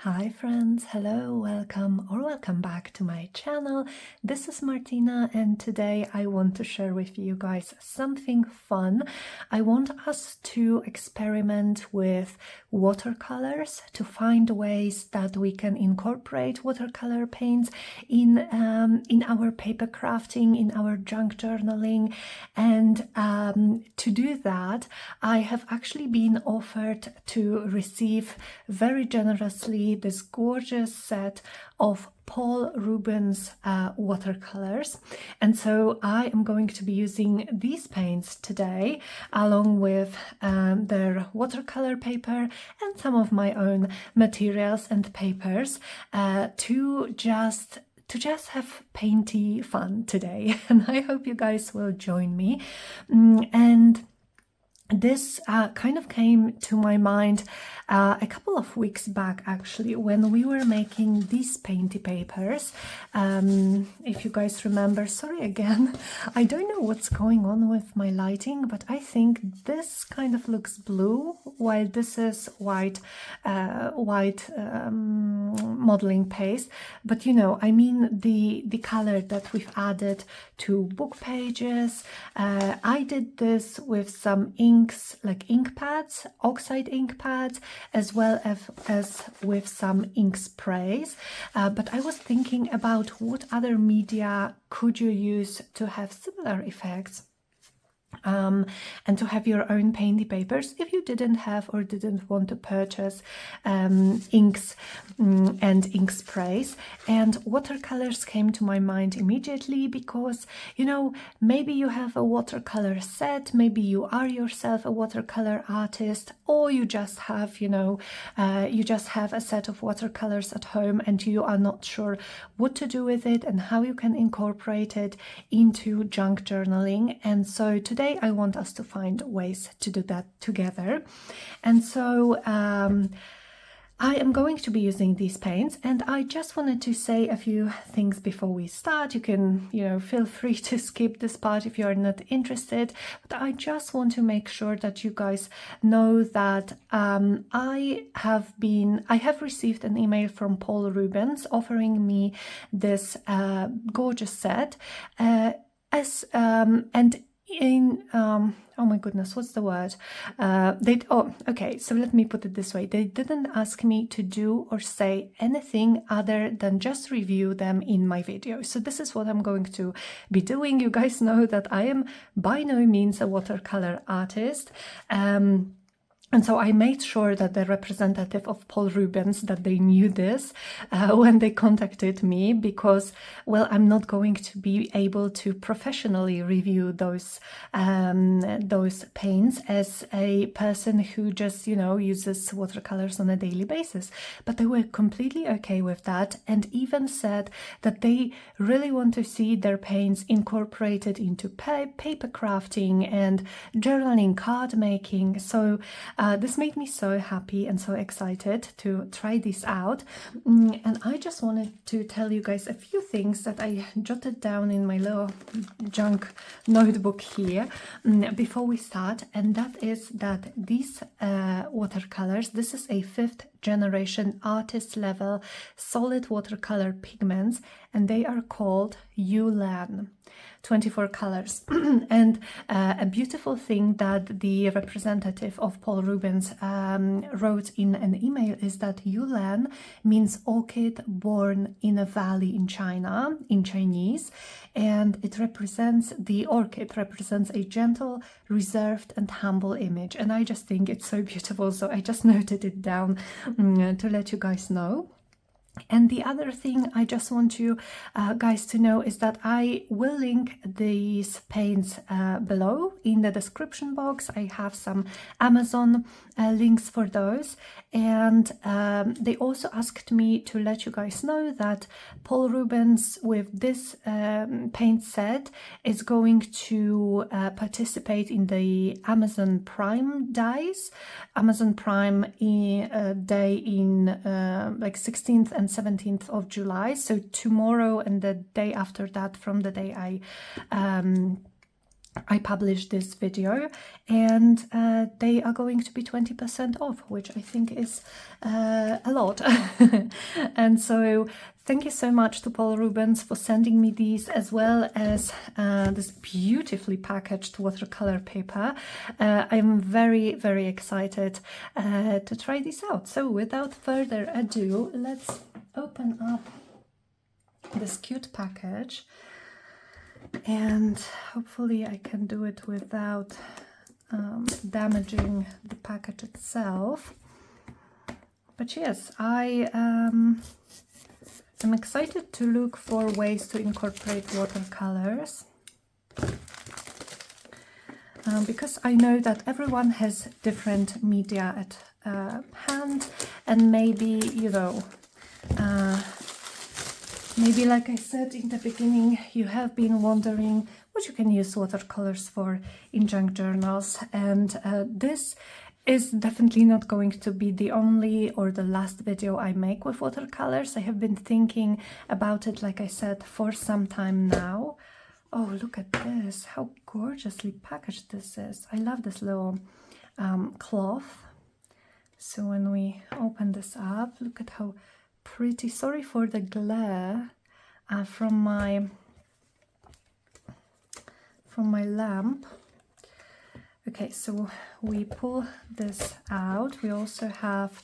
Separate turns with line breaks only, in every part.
Hi friends, hello, welcome back to my channel. This is Martyna and today I want to share with you guys something fun. I want us to experiment with watercolors to find ways that we can incorporate watercolor paints in our paper crafting, in our junk journaling, and to do that I have actually been offered to receive very generously this gorgeous set of Paul Rubens watercolors, and so I am going to be using these paints today along with their watercolor paper and some of my own materials and papers to just have painty fun today. And I hope you guys will join me. And this kind of came to my mind a couple of weeks back, actually, when we were making these painty papers. If you guys remember, sorry again, I don't know what's going on with my lighting, but I think this kind of looks blue while this is white modeling paste. But you know, I mean the color that we've added to book pages. I did this with some inks, like ink pads, oxide ink pads, as well as with some ink sprays. But I was thinking about what other media could you use to have similar effects. And to have your own painty papers if you didn't have or didn't want to purchase inks and ink sprays. And watercolors came to my mind immediately because, you know, maybe you have a watercolor set, maybe you are yourself a watercolor artist, or you just have, you know, you just have a set of watercolors at home and you are not sure what to do with it and how you can incorporate it into junk journaling. And so today I want us to find ways to do that together. And so I am going to be using these paints, and I just wanted to say a few things before we start. You can, you know, feel free to skip this part if you are not interested, but I just want to make sure that you guys know that I have received an email from Paul Rubens offering me this gorgeous set oh my goodness, what's the word? Okay, so let me put it this way. They didn't ask me to do or say anything other than just review them in my video. So this is what I'm going to be doing. You guys know that I am by no means a watercolor artist. And so I made sure that the representative of Paul Rubens, that they knew this when they contacted me, because, well, I'm not going to be able to professionally review those paints as a person who just, you know, uses watercolors on a daily basis. But they were completely okay with that, and even said that they really want to see their paints incorporated into paper crafting and journaling, card making. So this made me so happy and so excited to try this out. And I just wanted to tell you guys a few things that I jotted down in my little junk notebook here before we start. And that is that these watercolors, this is a 5th generation artist level solid watercolor pigments, and they are called YouLan. 24 colors. And a beautiful thing that the representative of Paul Rubens wrote in an email is that YouLan means orchid born in a valley in China, in Chinese, and it represents, the orchid represents a gentle, reserved and humble image. And I just think it's so beautiful, so I just noted it down to let you guys know. And the other thing I just want you guys to know is that I will link these paints below in the description box. I have some Amazon links for those, and they also asked me to let you guys know that Paul Rubens with this paint set is going to participate in the Amazon Prime Days, Amazon Prime Day in like 16th and 17th of July, so tomorrow and the day after that, from the day I I published this video, and they are going to be 20% off, which I think is a lot. And so thank you so much to Paul Rubens for sending me these, as well as this beautifully packaged watercolor paper. I'm very, very excited to try this out. So without further ado, let's open up this cute package. And hopefully I can do it without damaging the package itself. But yes, I am excited to look for ways to incorporate watercolors, because I know that everyone has different media at hand, and maybe, you know, maybe, like I said in the beginning, you have been wondering what you can use watercolors for in junk journals, and this is definitely not going to be the only or the last video I make with watercolors. I have been thinking about it, like I said, for some time now. Oh, look at this, how gorgeously packaged this is. I love this little cloth. So when we open this up, look at how pretty. Sorry for the glare from my lamp. Okay, so we pull this out. We also have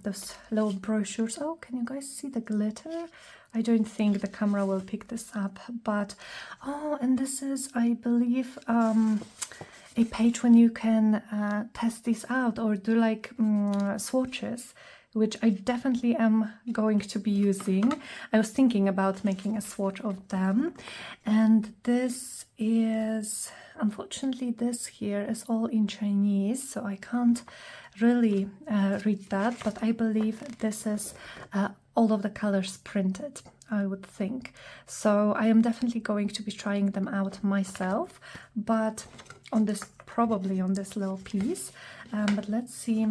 those little brochures. Oh, can you guys see the glitter? I don't think the camera will pick this up, but oh, and this is, I believe, a page when you can test this out or do like swatches, which I definitely am going to be using. I was thinking about making a swatch of them. And this is, unfortunately, this here is all in Chinese, so I can't really read that, but I believe this is all of the colors printed, I would think. So I am definitely going to be trying them out myself, but on this, probably on this little piece. But let's see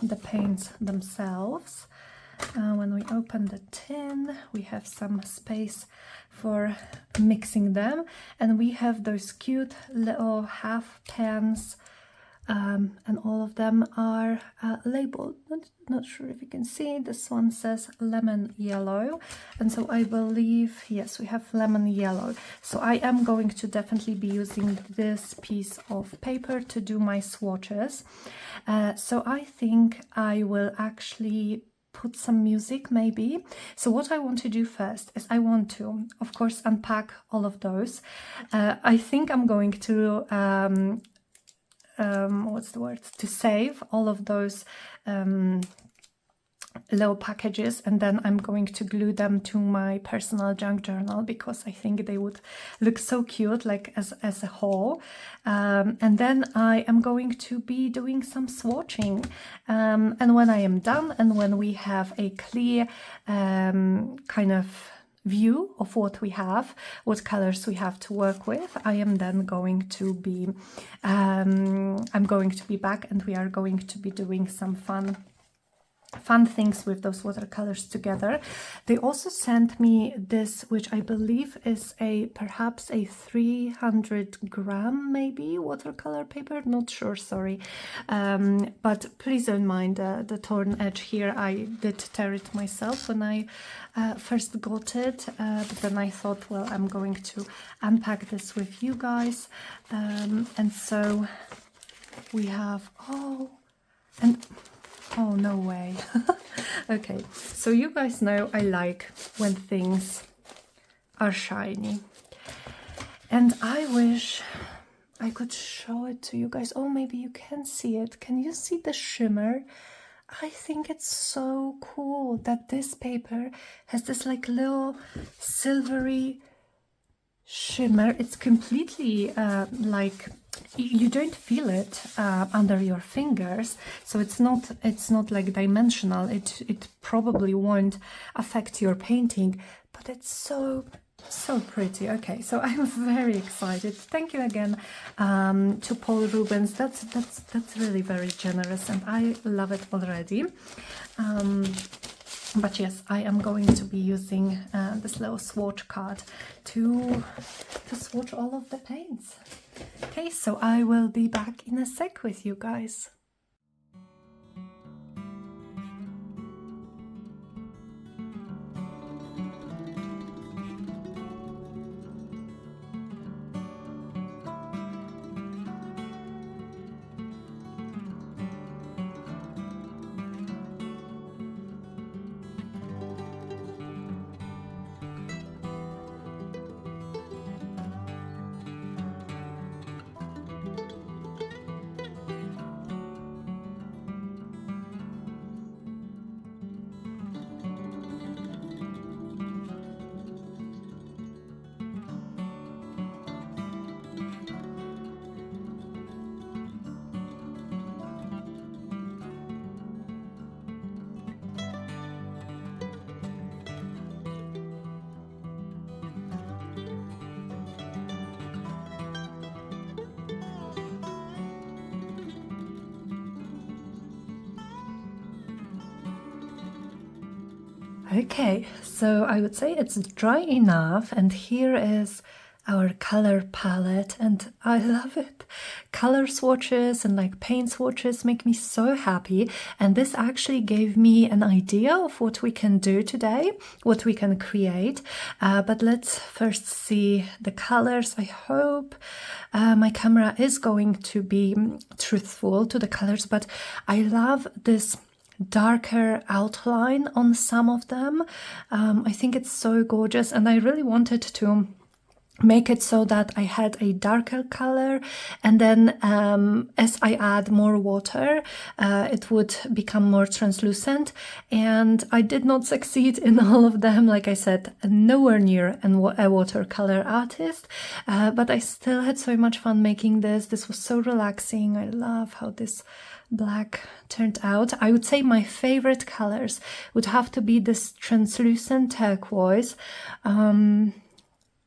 the paints themselves. When we open the tin, we have some space for mixing them, and we have those cute little half pans, and all of them are labeled. Not sure if you can see, this one says lemon yellow, and so I believe, yes, we have lemon yellow. So I am going to definitely be using this piece of paper to do my swatches. So I think I will actually put some music maybe. So what I want to do first is I want to, of course, unpack all of those. I think I'm going to what's the word, to save all of those little packages, and then I'm going to glue them to my personal junk journal, because I think they would look so cute, like as a whole. And then I am going to be doing some swatching, and when I am done, and when we have a clear kind of view of what we have, what colors we have to work with, I am then going to be I'm going to be back, and we are going to be doing some fun things with those watercolors together. They also sent me this, which I believe is perhaps a 300-gram maybe watercolor paper, not sure, sorry, but please don't mind the torn edge here. I did tear it myself when I first got it, but then I thought, well, I'm going to unpack this with you guys, and so we have, oh, no way. Okay, so you guys know I like when things are shiny, and I wish I could show it to you guys. Oh, maybe you can see it. Can you see the shimmer? I think it's so cool that this paper has this like little silvery shimmer. It's completely like, you don't feel it under your fingers, so it's not like dimensional. It probably won't affect your painting, but it's so pretty. Okay, so I'm very excited. Thank you again to Paul Rubens. That's really very generous, and I love it already. But yes, I am going to be using this little swatch card to swatch all of the paints. Okay, so I will be back in a sec with you guys. Okay, so I would say it's dry enough, and here is our color palette, and I love it. Color swatches and like paint swatches make me so happy, and this actually gave me an idea of what we can do today, what we can create. But let's first see the colors. I hope my camera is going to be truthful to the colors, but I love this darker outline on some of them. I think it's so gorgeous, and I really wanted to make it so that I had a darker color, and then as I add more water it would become more translucent, and I did not succeed in all of them. Like I said, nowhere near a watercolor artist, but I still had so much fun making this. This was so relaxing. I love how this black turned out. I would say my favorite colors would have to be this translucent turquoise. I'm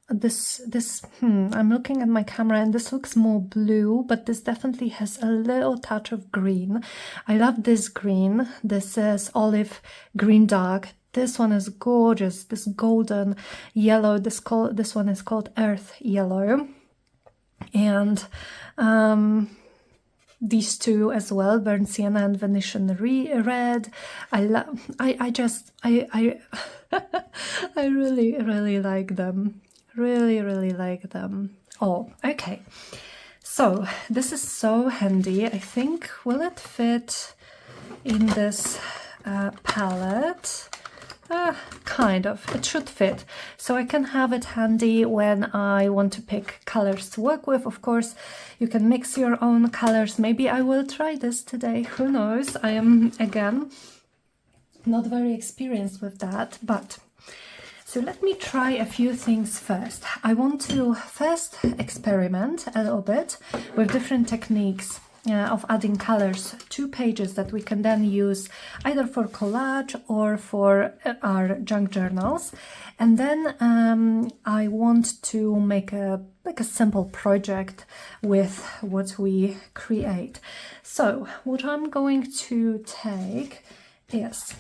looking at my camera and this looks more blue, but this definitely has a little touch of green. I love this green. This is olive green dark. This one is gorgeous. This golden yellow. This one is called earth yellow. And these two as well, burnt sienna and Venetian red. I really like them. Really like them. Oh, okay. So this is so handy. I think, will it fit in this palette? Kind of. It should fit. So I can have it handy when I want to pick colors to work with. Of course, you can mix your own colors. Maybe I will try this today. Who knows? I am, again, not very experienced with that, but so let me try a few things first. I want to first experiment a little bit with different techniques of adding colors to pages that we can then use either for collage or for our junk journals. And then I want to make a simple project with what we create. So what I'm going to take is,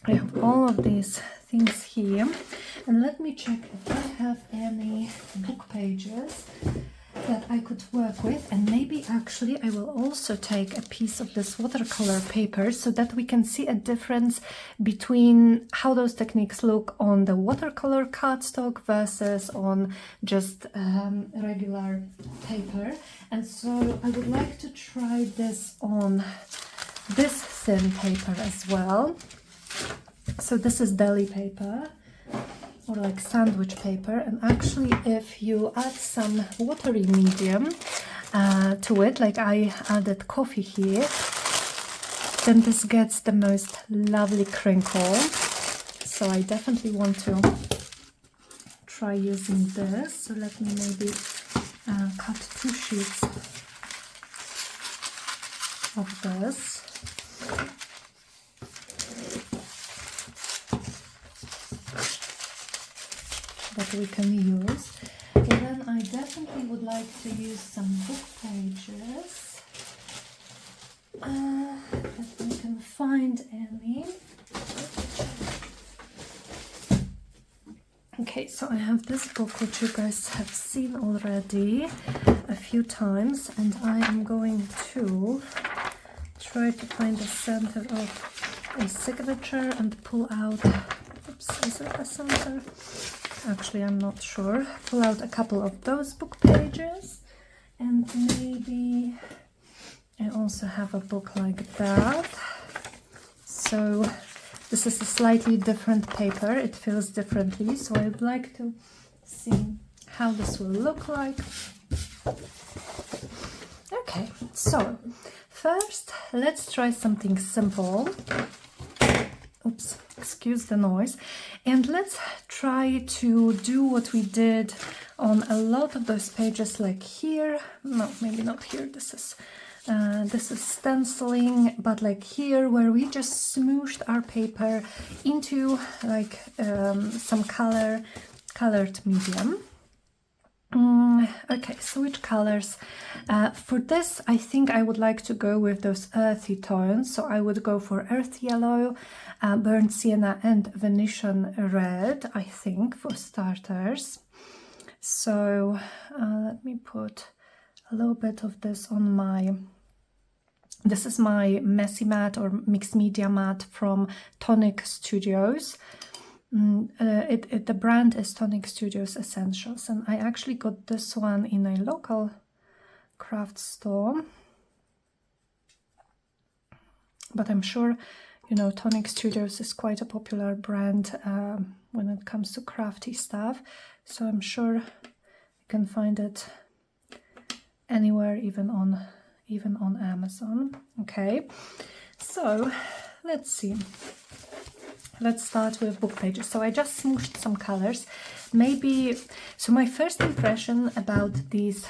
I have all of these things here, and let me check if I have any book pages that I could work with, and maybe actually I will also take a piece of this watercolor paper so that we can see a difference between how those techniques look on the watercolor cardstock versus on just regular paper. And so I would like to try this on this thin paper as well. So this is deli paper, or like sandwich paper, and actually if you add some watery medium to it, like I added coffee here, then this gets the most lovely crinkle. So I definitely want to try using this. So let me maybe cut 2 sheets of this. That we can use. And then I definitely would like to use some book pages. If we can find any. Okay, so I have this book which you guys have seen already a few times, and I am going to try to find the center of a signature and pull out, oops, is it a center? Actually, I'm not sure. Pull out a couple of those book pages, and maybe I also have a book like that. So this is a slightly different paper, it feels differently, so I would like to see how this will look like. Okay, so first let's try something simple. Oops, excuse the noise. And let's try to do what we did on a lot of those pages, like here. No, maybe not here. This is stenciling, but like here, where we just smooshed our paper into like some colored medium. Okay, so which colors? For this, I think I would like to go with those earthy tones. So I would go for earth yellow, burnt sienna, and Venetian red, I think, for starters. So let me put a little bit of this on my... This is my messy matte or mixed media matte from Tonic Studios. The brand is Tonic Studios Essentials, and I actually got this one in a local craft store. But I'm sure, you know, Tonic Studios is quite a popular brand when it comes to crafty stuff. So I'm sure you can find it anywhere, even on Amazon. Okay, so let's see. Let's start with book pages. So I just smooshed some colors. Maybe, so my first impression about these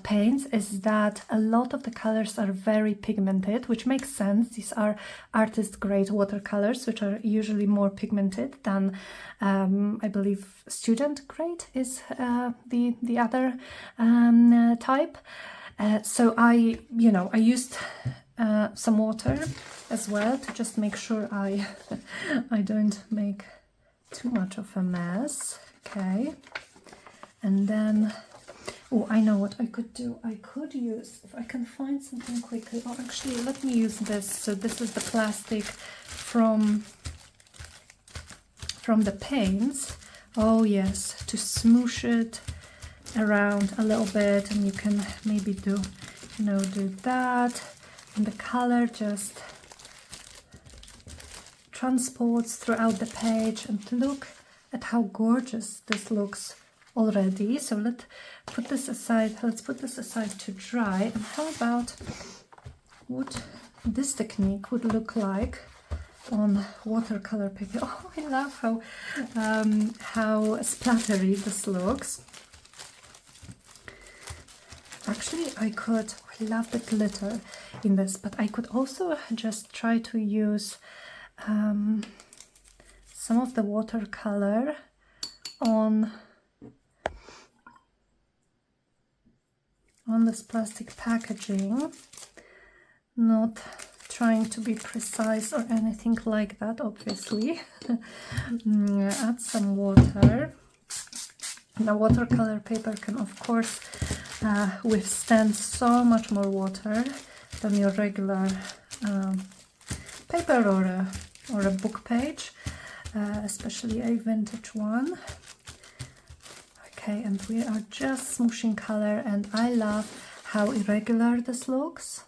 paints is that a lot of the colors are very pigmented, which makes sense. These are artist grade watercolors, which are usually more pigmented than I believe student grade is the other type. So I used some water as well to just make sure I don't make too much of a mess. Okay, and then, oh, I know what I could do. I could use, if I can find something quickly. Oh, actually, let me use this. So this is the plastic from the paints. Oh yes, to smoosh it around a little bit, and you can maybe do that, and the color just transports throughout the page. And look at how gorgeous this looks already. So let's put this aside to dry. And how about what this technique would look like on watercolor paper? Oh, I love how splattery this looks. Actually, I love the glitter in this, but I could also just try to use some of the watercolor on this plastic packaging, not trying to be precise or anything like that, obviously. Add some water. Now, watercolor paper can, of course, withstand so much more water than your regular paper or a book page, especially a vintage one. Okay, and we are just smooshing color, and I love how irregular this looks.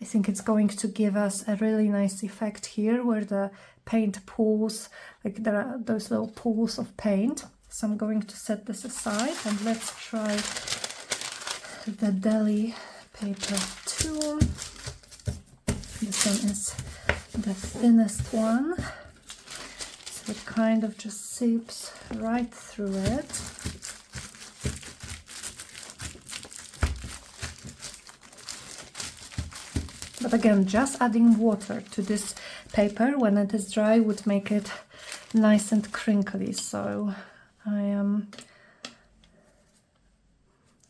I think it's going to give us a really nice effect here where the paint pools, like there are those little pools of paint. So I'm going to set this aside, and let's try the deli paper too. This one is the thinnest one, so it kind of just seeps right through it. But again, just adding water to this paper when it is dry would make it nice and crinkly. So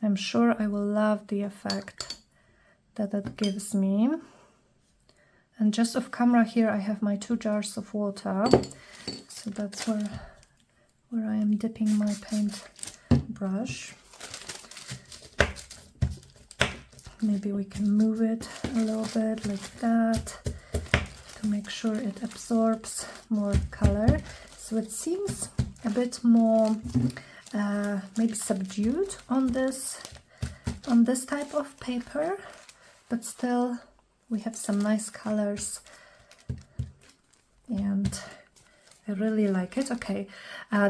I'm sure I will love the effect that it gives me. And just off camera here, I have my 2 jars of water, so that's where where I am dipping my paint brush. Maybe we can move it a little bit like that to make sure it absorbs more color. So it seems a bit more maybe subdued on this type of paper, but still we have some nice colors and I really like it. Okay,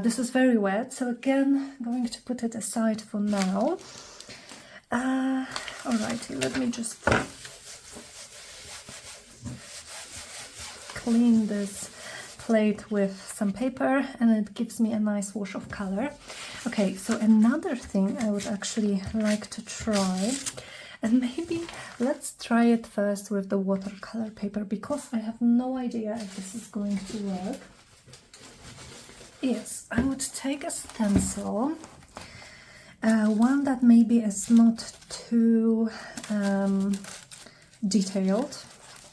this is very wet, so again going to put it aside for now. Alrighty, let me just clean this plate with some paper and it gives me a nice wash of color. Okay, so another thing I would actually like to try, and maybe let's try it first with the watercolor paper because I have no idea if this is going to work. Yes, I would take a stencil, one that maybe is not too detailed,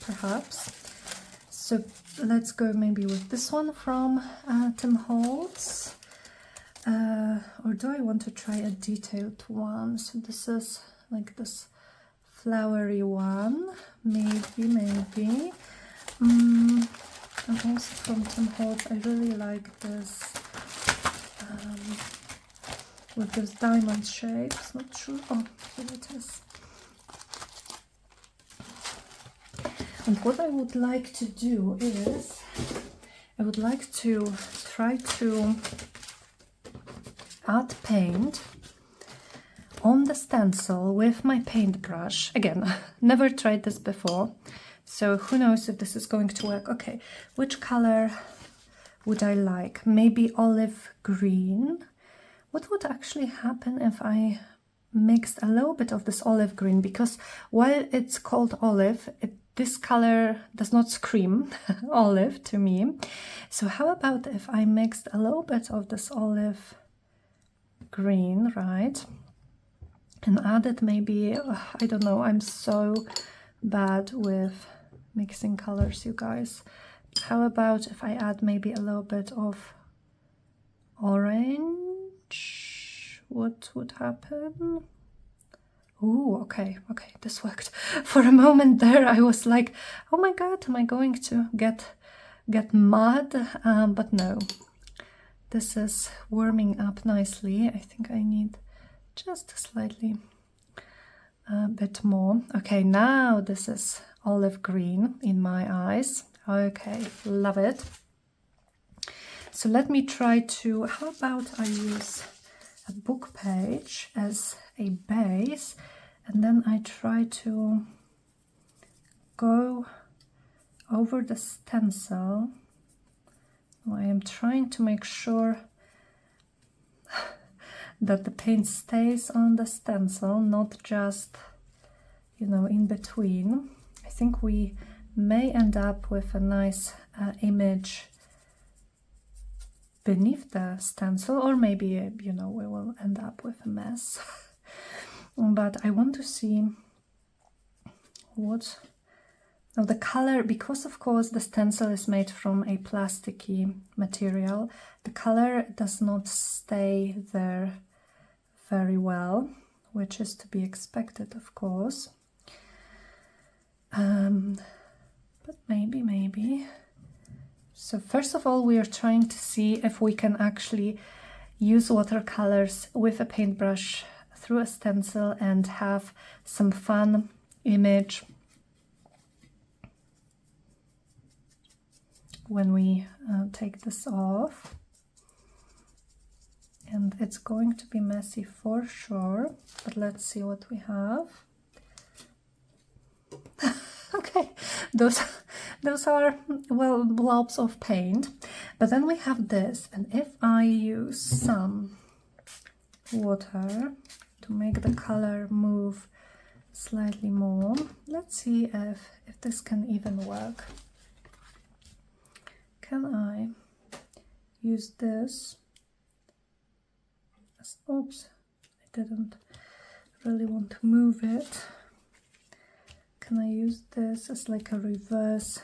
perhaps. So let's go maybe with this one from Tim Holtz. Or do I want to try a detailed one? So this is like this flowery one, maybe. And also from Tim Holtz, I really like this with those diamond shapes. Not sure. Oh, here it is. And what I would like to do is, I would like to try to add paint on the stencil with my paintbrush. Again, never tried this before, so who knows if this is going to work. Okay, which color would I like? Maybe olive green. What would actually happen if I mixed a little bit of this olive green? Because while it's called olive, this color does not scream olive to me. So how about if I mixed a little bit of this olive green, right? And added maybe, I don't know, I'm so bad with mixing colors, you guys. How about if I add maybe a little bit of orange? What would happen? Ooh, okay, this worked. For a moment there, I was like, oh my god, am I going to get mud? But no, this is warming up nicely. I think I need just slightly a bit more. Okay, now this is olive green in my eyes. Okay, love it. So let me try to, how about I use a book page as a base, and then I try to go over the stencil. I am trying to make sure that the paint stays on the stencil, not just, you know, in between. I think we may end up with a nice image beneath the stencil, or maybe, you know, we will end up with a mess. But I want to see what now the color, because of course the stencil is made from a plasticky material, the color does not stay there very well, which is to be expected, of course. But maybe. So first of all, we are trying to see if we can actually use watercolors with a paintbrush through a stencil and have some fun image when we take this off. And it's going to be messy for sure, but let's see what we have. Okay, those are, well, blobs of paint. But then we have this, and if I use some water to make the color move slightly more, let's see if this can even work. Can I use this? Oops, I didn't really want to move it. Can I use this as like a reverse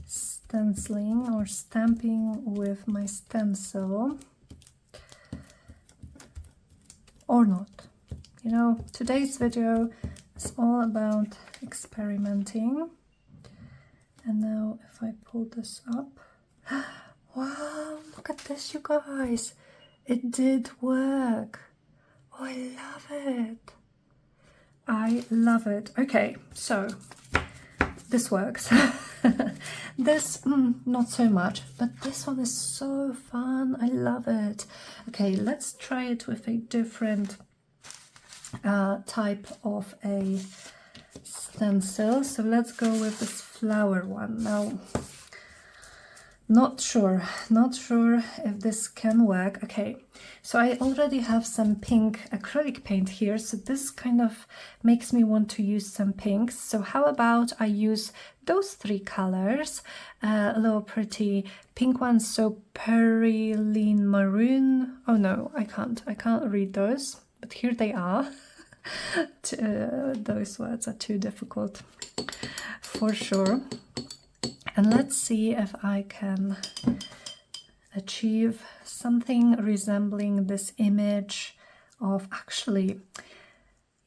stenciling or stamping with my stencil? or not. You know, today's video is all about experimenting. And now if I pull this up, wow, look at this, you guys. It did work. Oh, I love it. I love it. Okay, so this works. This, not so much, but this one is so fun. I love it. Okay, let's try it with a different type of a stencil. So let's go with this flower one. Now, not sure if this can work. Okay, so I already have some pink acrylic paint here, so this kind of makes me want to use some pinks. So how about I use those three colors, a little pretty pink ones, so Perylene Maroon. Oh no, I can't read those, but here they are. Those words are too difficult for sure. And let's see if I can achieve something resembling this image of, actually,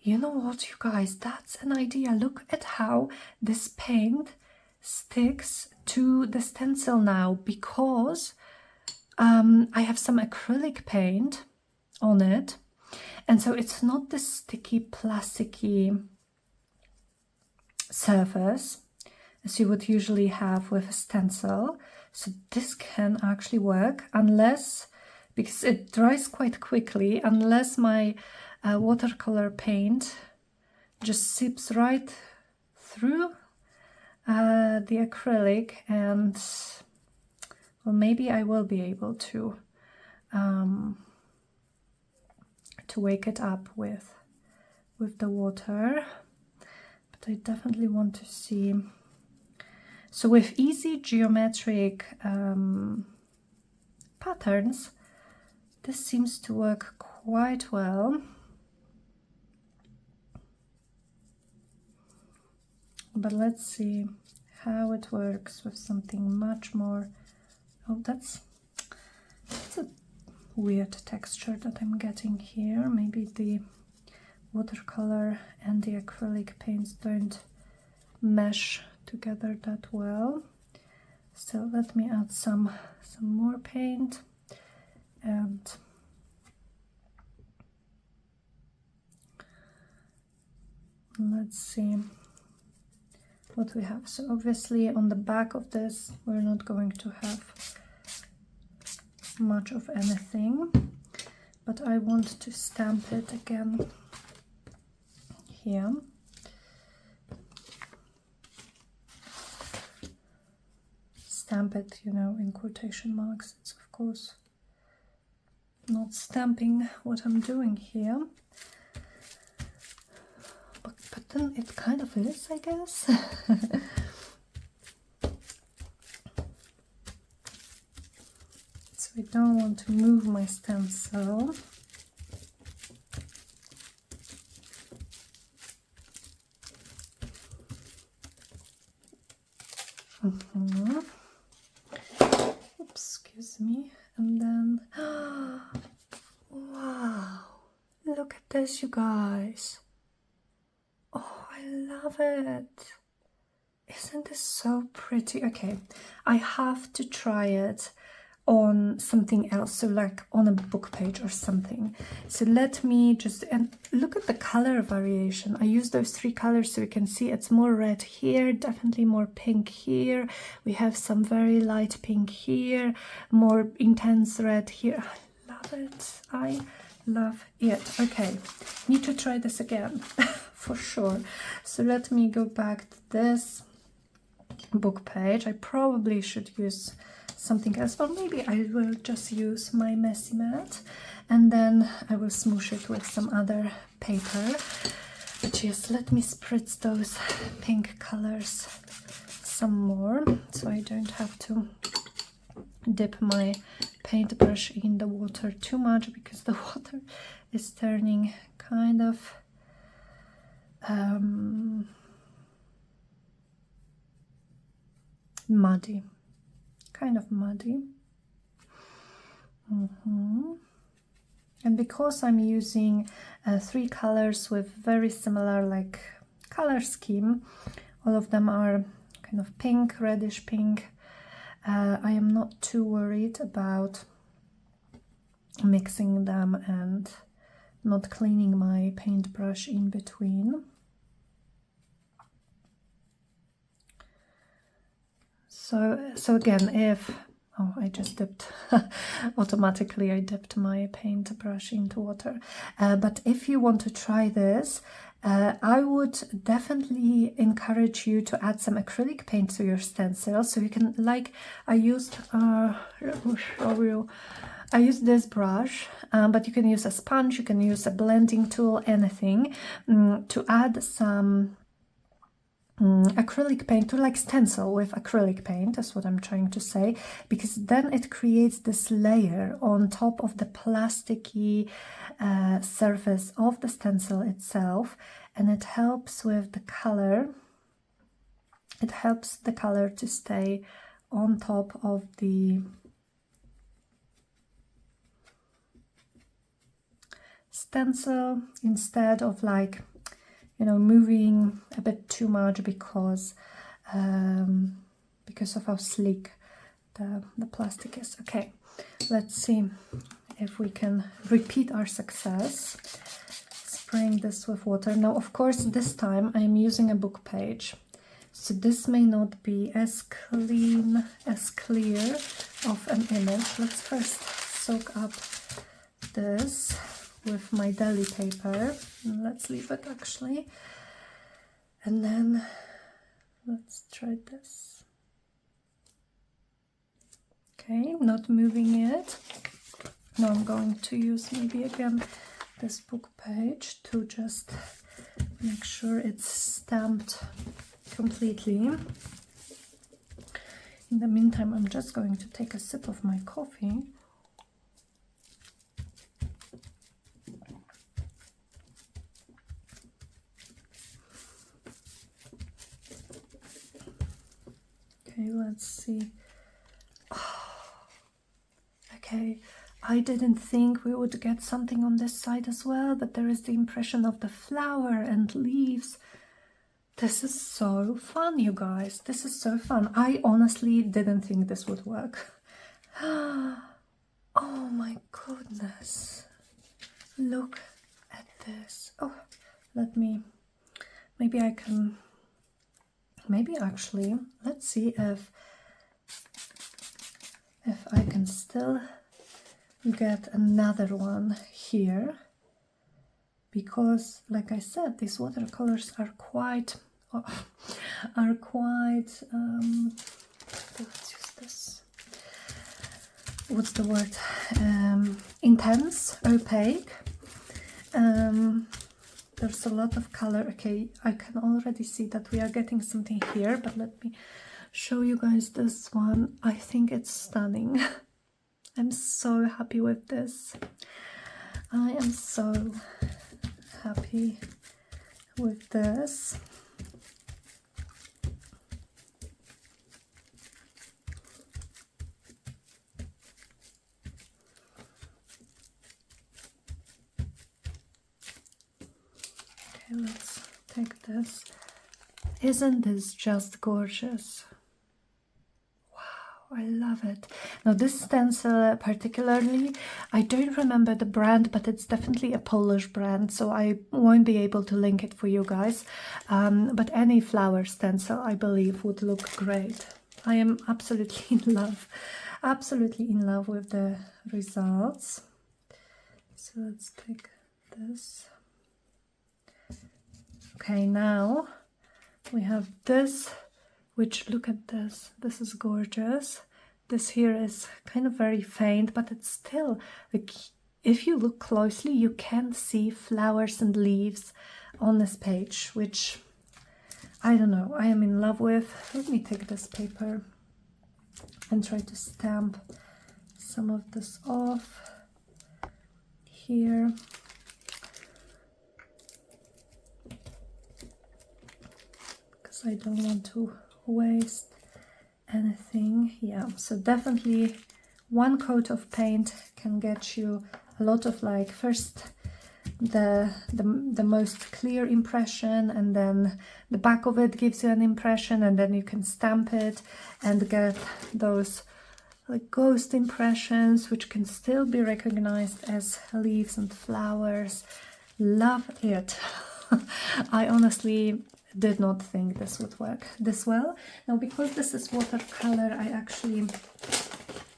you know what, you guys, that's an idea. Look at how this paint sticks to the stencil now, because I have some acrylic paint on it, and so it's not this sticky plasticky surface as you would usually have with a stencil. So this can actually work, unless, because it dries quite quickly, unless my watercolor paint just seeps right through the acrylic, and well, maybe I will be able to wake it up with the water, but I definitely want to see. So with easy geometric patterns, this seems to work quite well. But let's see how it works with something much more. Oh, that's a weird texture that I'm getting here. Maybe the watercolor and the acrylic paints don't mesh together that well. So let me add some more paint, and let's see what we have. So obviously on the back of this we're not going to have much of anything, but I want to stamp it again here. Stamp it, you know, in quotation marks. It's of course not stamping what I'm doing here, but then it kind of is, I guess. So I don't want to move my stencil. Excuse me. And then, wow, look at this, you guys. Oh, I love it. Isn't this so pretty? Okay, I have to try it on something else, so like on a book page or something. So let me just, and look at the color variation. I use those three colors so you can see it's more red here, definitely more pink here. We have some very light pink here, more intense red here. I love it. I love it. Okay, need to try this again for sure. So let me go back to this book page. I probably should use something else, or maybe I will just use my messy mat and then I will smoosh it with some other paper. But yes, let me spritz those pink colors some more so I don't have to dip my paintbrush in the water too much, because the water is turning kind of muddy. Kind of muddy. And because I'm using 3 colors with very similar like color scheme, all of them are kind of pink, reddish pink, I am not too worried about mixing them and not cleaning my paintbrush in between. So again, if I just dipped automatically, I dipped my paintbrush into water. But if you want to try this, I would definitely encourage you to add some acrylic paint to your stencil. So you can, like I used, I used this brush, but you can use a sponge, you can use a blending tool, anything, to add some acrylic paint, to like stencil with acrylic paint, is what I'm trying to say, because then it creates this layer on top of the plasticky surface of the stencil itself, and it helps with the color. It helps the color to stay on top of the stencil instead of like, you know, moving a bit too much because of how sleek the plastic is. Okay, let's see if we can repeat our success. Spraying this with water. Now, of course, this time I'm using a book page, so this may not be as clean, as clear of an image. Let's first soak up this with my deli paper. Let's leave it actually, and then let's try this. Okay, not moving it. Now I'm going to use maybe again this book page to just make sure it's stamped completely. In the meantime, I'm just going to take a sip of my coffee. Okay, let's see. Oh, okay, I didn't think we would get something on this side as well, but there is the impression of the flower and leaves. This is so fun, you guys. This is so fun. I honestly didn't think this would work. Oh my goodness. Look at this. Oh, maybe I can, maybe actually, let's see if I can still get another one here, because like I said, these watercolors are quite let's use this, what's the word, intense, opaque. There's a lot of color. Okay, I can already see that we are getting something here, but let me show you guys this one. I think it's stunning. I'm so happy with this. I am so happy with this. Okay, let's take this. Isn't this just gorgeous? I love it. Now this stencil particularly, I don't remember the brand, but it's definitely a Polish brand, so I won't be able to link it for you guys. But any flower stencil, I believe, would look great. I am absolutely in love with the results. So let's take this. Okay, now we have this, which, look at this, this is gorgeous. This here is kind of very faint, but it's still, like, if you look closely, you can see flowers and leaves on this page, which, I don't know, I am in love with. Let me take this paper and try to stamp some of this off here. Because I don't want to waste anything. Yeah, so definitely one coat of paint can get you a lot of like first the most clear impression, and then the back of it gives you an impression, and then you can stamp it and get those like ghost impressions, which can still be recognized as leaves and flowers. Love it. I honestly did not think this would work this well. Now, because this is watercolor, I actually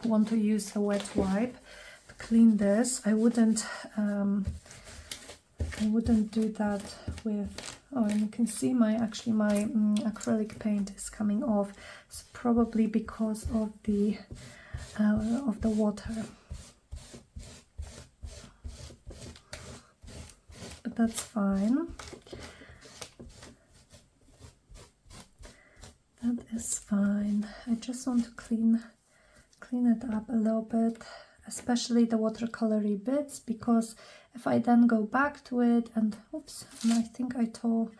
want to use a wet wipe to clean this. I wouldn't do that with, oh, and you can see my acrylic paint is coming off. It's probably because of the water, but that's fine. That is fine. I just want to clean it up a little bit, especially the watercolory bits, because if I then go back to it and oops, and I think I tore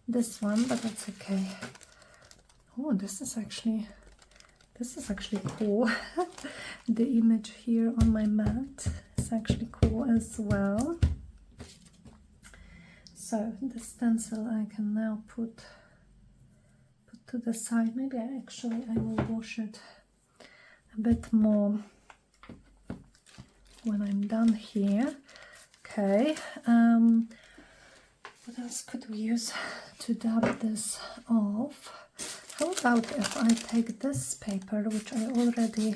this one, but that's okay. Oh, this is actually cool. The image here on my mat is actually cool as well. So the stencil I can now put to the side. Maybe I will wash it a bit more when I'm done here. Okay, what else could we use to dab this off? How about if I take this paper, which I already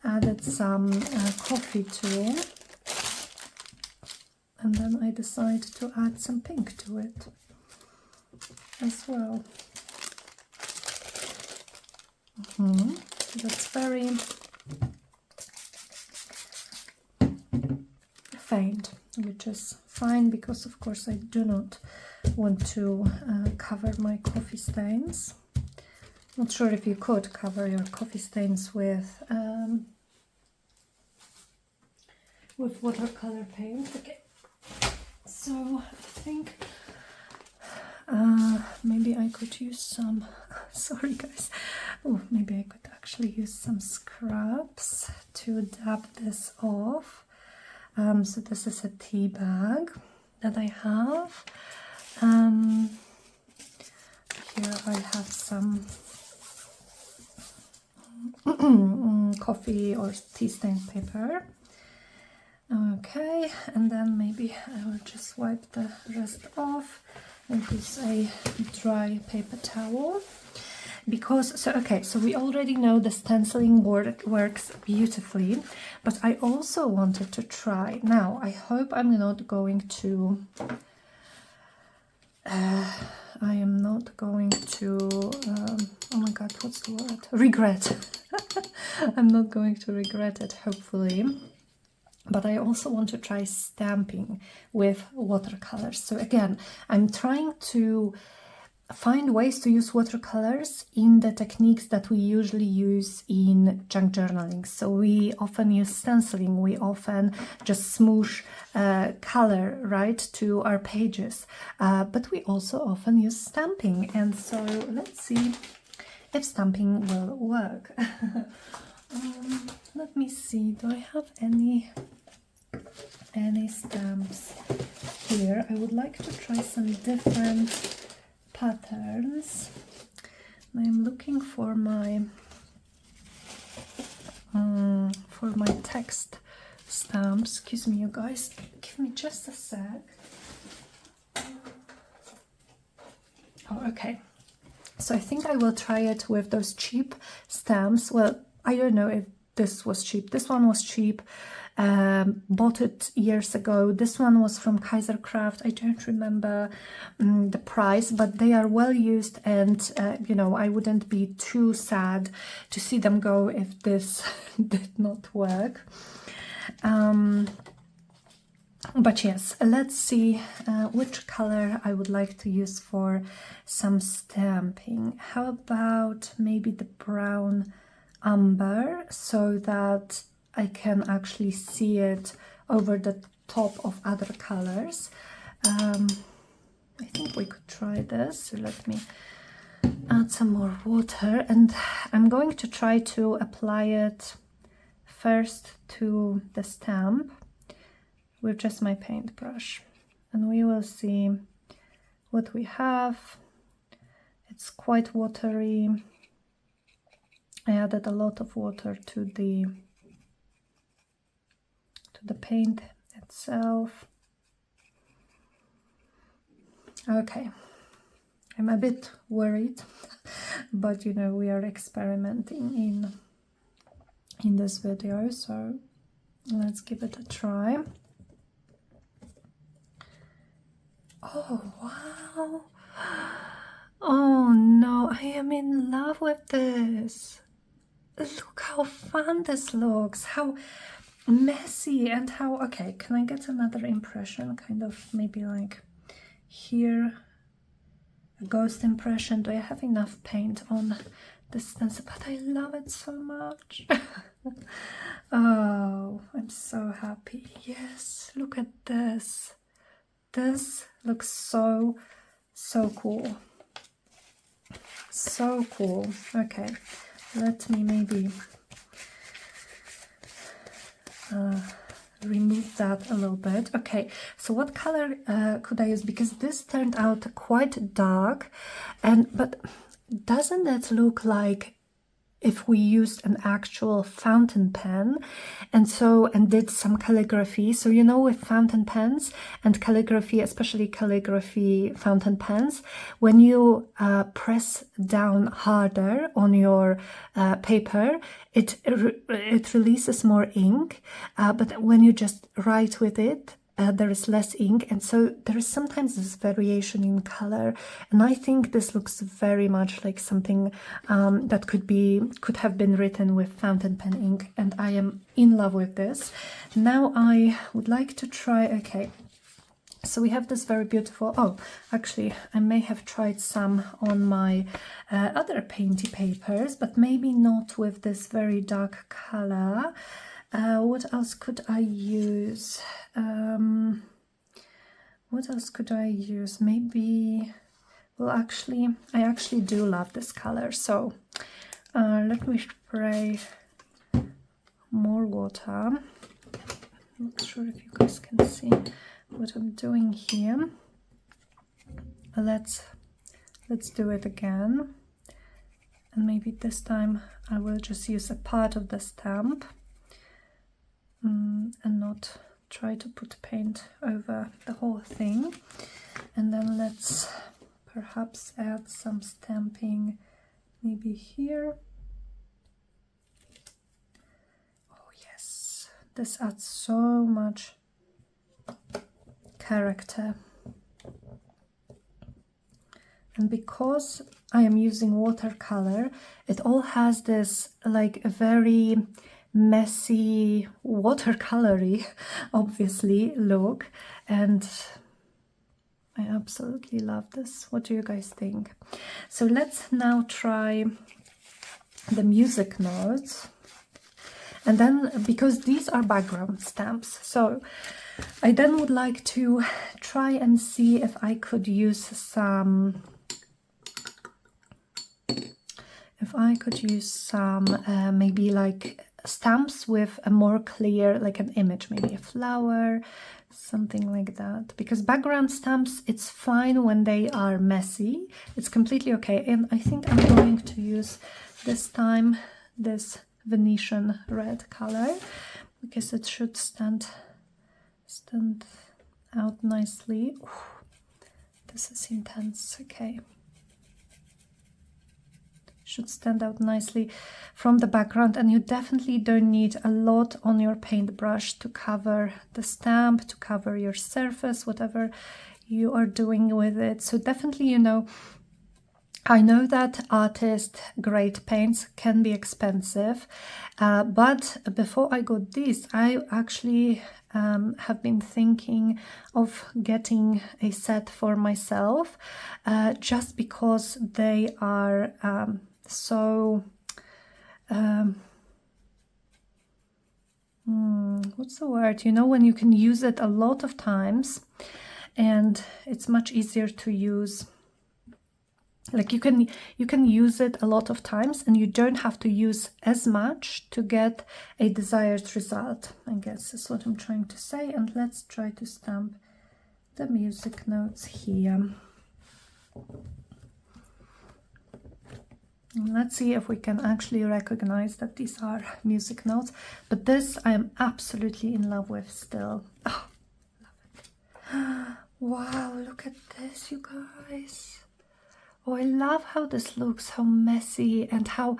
added some coffee to, and then I decide to add some pink to it as well. That's very faint, which is fine, because of course I do not want to cover my coffee stains. Not sure if you could cover your coffee stains with watercolor paint. Okay, so I think maybe I could use some sorry guys, oh, maybe I could actually use some scrubs to dab this off. So this is a tea bag that I have. Here I have some coffee or tea stain paper. Okay, and then maybe I will just wipe the rest off and use a dry paper towel. Because, so we already know the stenciling works beautifully, but I also wanted to try. Now, I hope I'm not going to, oh my god, what's the word? Regret. I'm not going to regret it, hopefully. But I also want to try stamping with watercolors. So again, I'm trying to find ways to use watercolors in the techniques that we usually use in junk journaling. So we often use stenciling, we often just smoosh color right to our pages, but we also often use stamping. And so let's see if stamping will work. Let me see, do I have any stamps here? I would like to try some different patterns. I'm looking for my text stamps. Excuse me, you guys, give me just a sec. Oh, okay. So I think I will try it with those cheap stamps. Well, I don't know if this was cheap. This one was cheap. Bought it years ago. This one was from Kaiser Craft. I don't remember the price, but they are well used, and you know, I wouldn't be too sad to see them go if this did not work. But yes, let's see which color I would like to use for some stamping. How about maybe the brown umber, so that I can actually see it over the top of other colors. I think we could try this. So let me add some more water, and I'm going to try to apply it first to the stamp, with just my paintbrush, and we will see what we have. It's quite watery. I added a lot of water to the paint itself. Okay, I'm a bit worried, but you know, we are experimenting in this video, so let's give it a try. Oh wow, oh no, I am in love with this. Look how fun this looks, how messy, and how, okay, can I get another impression, kind of maybe like here, a ghost impression? Do I have enough paint on the stencil? But I love it so much. Oh, I'm so happy. Yes, look at this. This looks so cool. So cool. Okay, let me maybe remove that a little bit. Okay, so what color could I use? Because this turned out quite dark, but doesn't it look like if we used an actual fountain pen and did some calligraphy? So you know, with fountain pens and calligraphy, especially calligraphy fountain pens, when you press down harder on your paper, it releases more ink, but when you just write with it, there is less ink, and so there is sometimes this variation in color, and I think this looks very much like something that could have been written with fountain pen ink, and I am in love with this. Now I would like to try, okay, so we have this very beautiful, oh, actually I may have tried some on my other painty papers, but maybe not with this very dark color. What else could I use? What else could I use? Maybe, well, actually, I actually do love this color. So let me spray more water. Not sure if you guys can see what I'm doing here. Let's do it again. And maybe this time I will just use a part of the stamp. And not try to put paint over the whole thing. And then let's perhaps add some stamping maybe here. Oh yes, this adds so much character. And because I am using watercolor, it all has this like a very messy, watercolory, obviously, look, and I absolutely love this. What do you guys think? So let's now try the music notes, and then, because these are background stamps, so I then would like to try and see if I could use some maybe like stamps with a more clear, like an image, maybe a flower, something like that. Because background stamps, it's fine when they are messy, it's completely okay. And I think I'm going to use this time this Venetian red color, because it should stand out nicely. Ooh, this is intense. Okay, should stand out nicely from the background, and you definitely don't need a lot on your paintbrush to cover the stamp, to cover your surface, whatever you are doing with it. So definitely, you know, I know that artist grade paints can be expensive, but before I got these, I actually have been thinking of getting a set for myself, just because they are so what's the word, you know, when you can use it a lot of times, and it's much easier to use Like you can use it a lot of times, and you don't have to use as much to get a desired result, I guess is what I'm trying to say. And let's try to stamp the music notes here. And let's see if we can actually recognize that these are music notes. But this I am absolutely in love with still. Oh, love it. Wow, look at this, you guys. Oh, I love how this looks, how messy, and how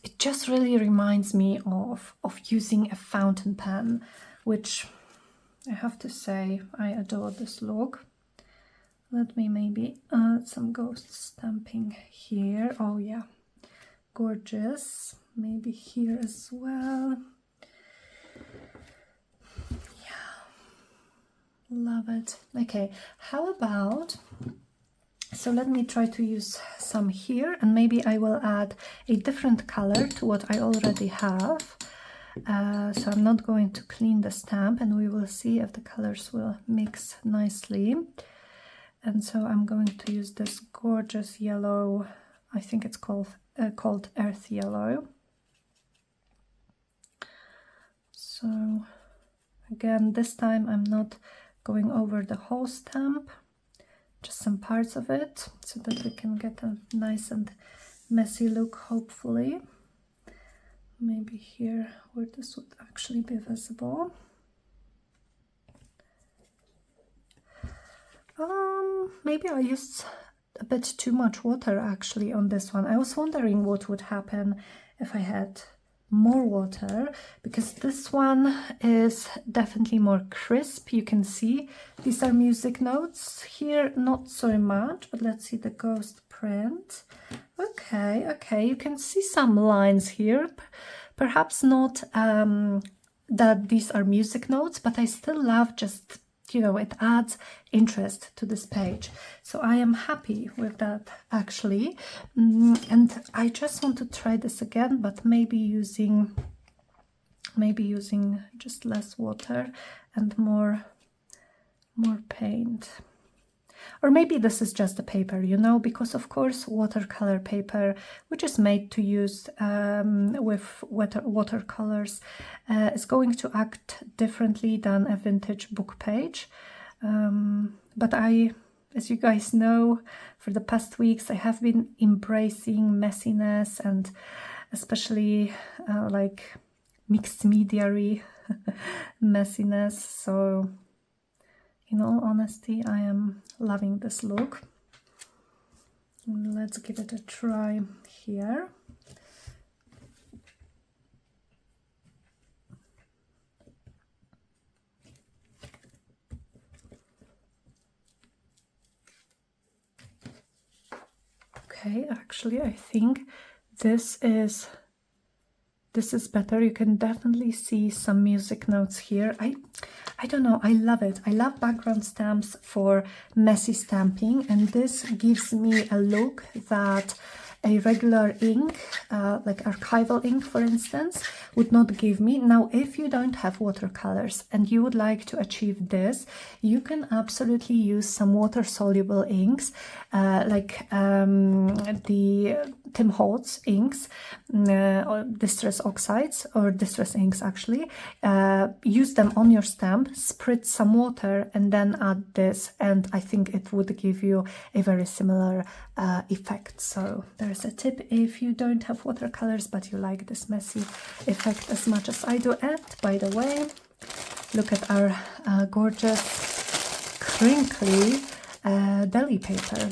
it just really reminds me of using a fountain pen, which I have to say I adore this look. Let me maybe add some ghost stamping here. Oh yeah, gorgeous. Maybe here as well. Yeah, love it. Okay, how about, so let me try to use some here, and maybe I will add a different color to what I already have. So I'm not going to clean the stamp, and we will see if the colors will mix nicely. And so I'm going to use this gorgeous yellow, I think it's called Earth Yellow. So again, this time I'm not going over the whole stamp, just some parts of it, so that we can get a nice and messy look, hopefully. Maybe here where this would actually be visible. Maybe I used a bit too much water actually on this one. I was wondering what would happen if I had more water, because this one is definitely more crisp. You can see these are music notes here, not so much, but let's see the ghost print. Okay, you can see some lines here, perhaps not that these are music notes, but I still love, just, you know, it adds interest to this page. So I am happy with that actually. And I just want to try this again, but maybe using just less water and more paint. Or maybe this is just the paper, you know, because of course watercolor paper, which is made to use with watercolors, is going to act differently than a vintage book page. But as you guys know, for the past weeks I have been embracing messiness, and especially like mixed media-y messiness. So in all honesty, I am loving this look. Let's give it a try here. Okay, actually I think this is better. You can definitely see some music notes here. I don't know, I love it. I love background stamps for messy stamping, and this gives me a look that a regular ink, like archival ink for instance, would not give me. Now, if you don't have watercolors and you would like to achieve this, you can absolutely use some water-soluble inks, like the Tim Holtz inks, or distress oxides, or distress inks actually. Use them on your stamp, spritz some water, and then add this, and I think it would give you a very similar effect. So there's a tip if you don't have watercolors but you like this messy effect as much as I do. And by the way, look at our gorgeous crinkly deli paper.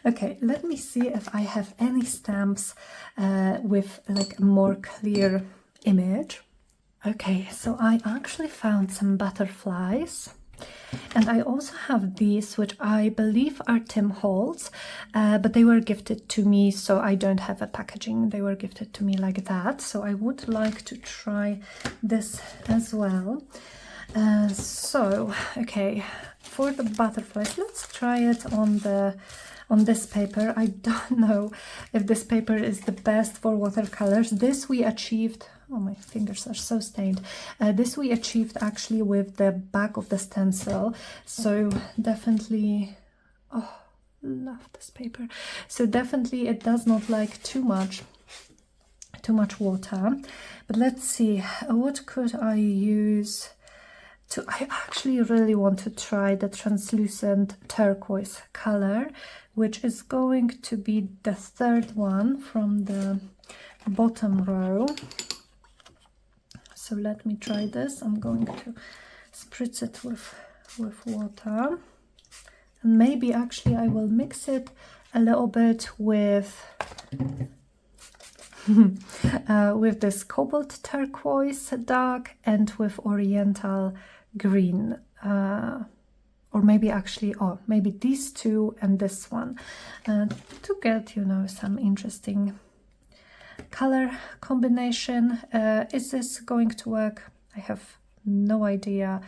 Okay, let me see if I have any stamps with like a more clear image. Okay, so I actually found some butterflies, and I also have these, which I believe are Tim Holtz, but they were gifted to me, so I don't have a packaging. They were gifted to me like that, so I would like to try this as well. So, okay, for the butterflies, let's try it on this paper. I don't know if this paper is the best for watercolors. This we achieved, oh, my fingers are so stained. This we achieved actually with the back of the stencil. So definitely, oh, love this paper. So definitely it does not like too much water. But let's see, what could I use to... I actually really want to try the translucent turquoise color, which is going to be the third one from the bottom row. So let me try this. I'm going to spritz it with water, and maybe actually I will mix it a little bit with with this cobalt turquoise dark and with oriental green, or maybe actually, oh, maybe these two and this one, to get, you know, some interesting color combination. Is this going to work? I have no idea.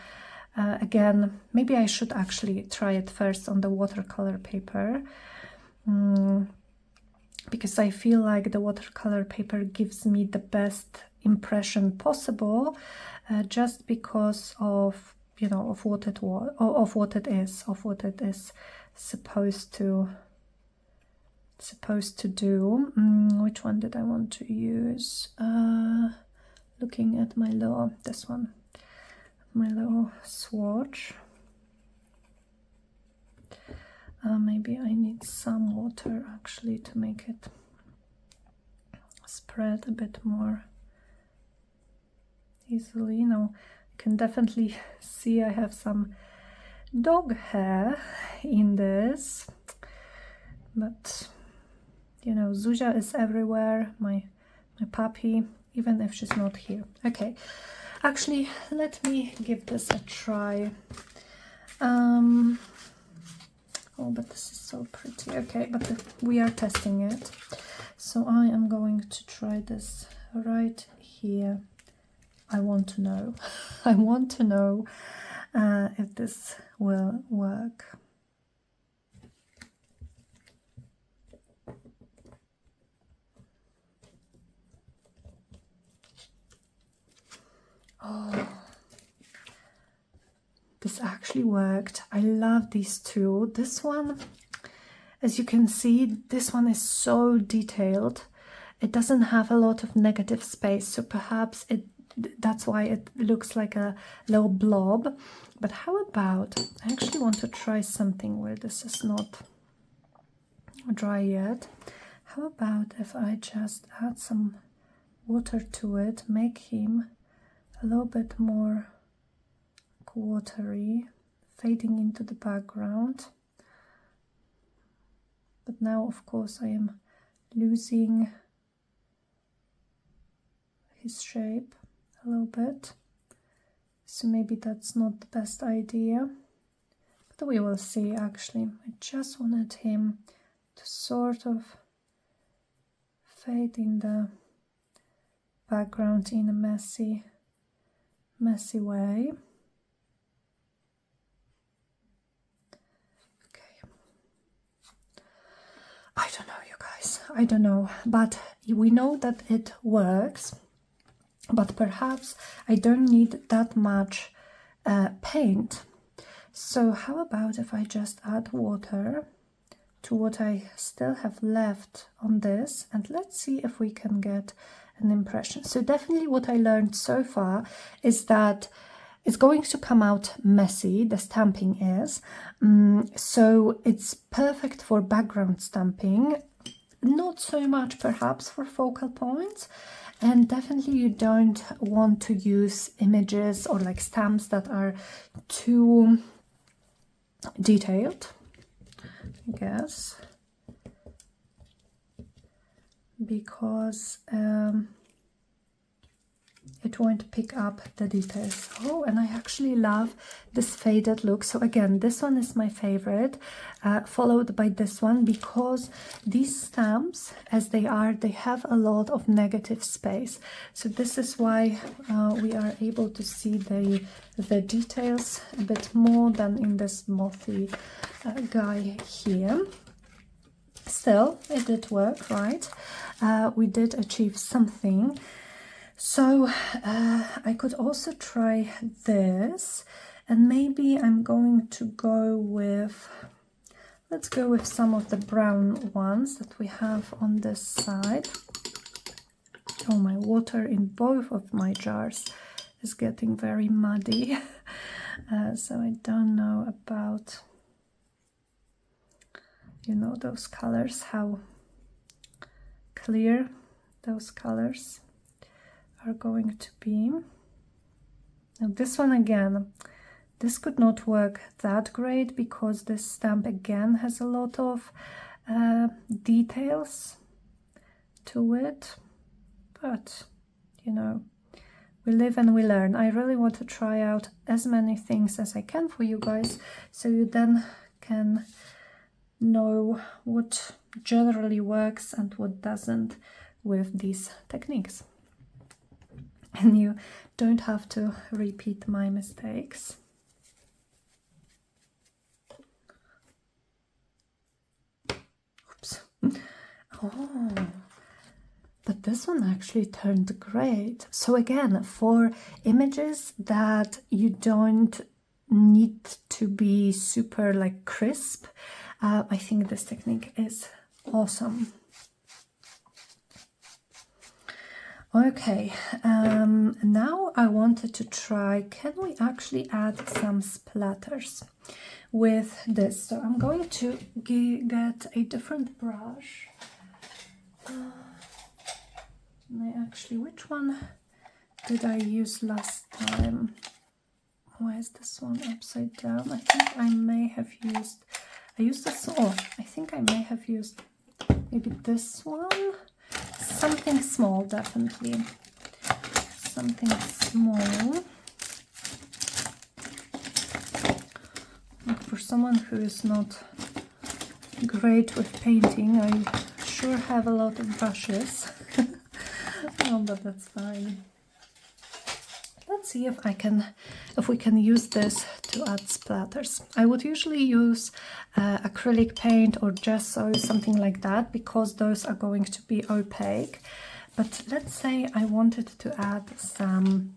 Again, maybe I should actually try it first on the watercolor paper, because I feel like the watercolor paper gives me the best impression possible, just because of, you know, of what it was, of what it is supposed to do. Which one did I want to use? Looking at my little, this one, my little swatch. Maybe I need some water actually to make it spread a bit more easily. Now you can definitely see I have some dog hair in this, but you know, Zuzia is everywhere, my puppy, even if she's not here. Okay, actually, let me give this a try. Oh, but this is so pretty. Okay, but we are testing it. So I am going to try this right here. I want to know. I want to know if this will work. Oh, this actually worked. I love these two. This one, as you can see, this one is so detailed. It doesn't have a lot of negative space, so perhaps that's why it looks like a little blob. But how about, I actually want to try something where this is not dry yet. How about if I just add some water to it, make him a little bit more watery, fading into the background. But now, of course, I am losing his shape a little bit, so maybe that's not the best idea, but we will see. Actually, I just wanted him to sort of fade in the background in a messy way. I don't know, you guys, I don't know, but we know that it works, but perhaps I don't need that much paint. So how about if I just add water to what I still have left on this, and let's see if we can get an impression. So definitely what I learned so far is that it's going to come out messy, the stamping is, so it's perfect for background stamping, not so much perhaps for focal points, and definitely you don't want to use images or like stamps that are too detailed, I guess, because it won't pick up the details. Oh, and I actually love this faded look. So again, this one is my favorite, followed by this one, because these stamps, as they are, they have a lot of negative space. So this is why we are able to see the details a bit more than in this mothy guy here. Still, it did work, right? We did achieve something. So I could also try this, and maybe I'm going to go with, Let's go with some of the brown ones that we have on this side. Oh, my water in both of my jars is getting very muddy. So I don't know about, you know, those colors, how clear those colors are going to be. Now this one again, this could not work that great because this stamp again has a lot of details to it, but you know, we live and we learn. I really want to try out as many things as I can for you guys, so you then can know what generally works and what doesn't with these techniques. And you don't have to repeat my mistakes. Oops. Oh, but this one actually turned great. So again, for images that you don't need to be super like crisp, I think this technique is awesome. Okay, now I wanted to try, can we actually add some splatters with this? So I'm going to get a different brush. Which one did I use last time? Why is this one upside down? I think I may have used, I think I may have used maybe this one. Something small, definitely. Something small. For someone who is not great with painting, I sure have a lot of brushes. Oh, but that's fine. Let's see if we can use this to add splatters. I would usually use acrylic paint or gesso, something like that, because those are going to be opaque. But let's say I wanted to add some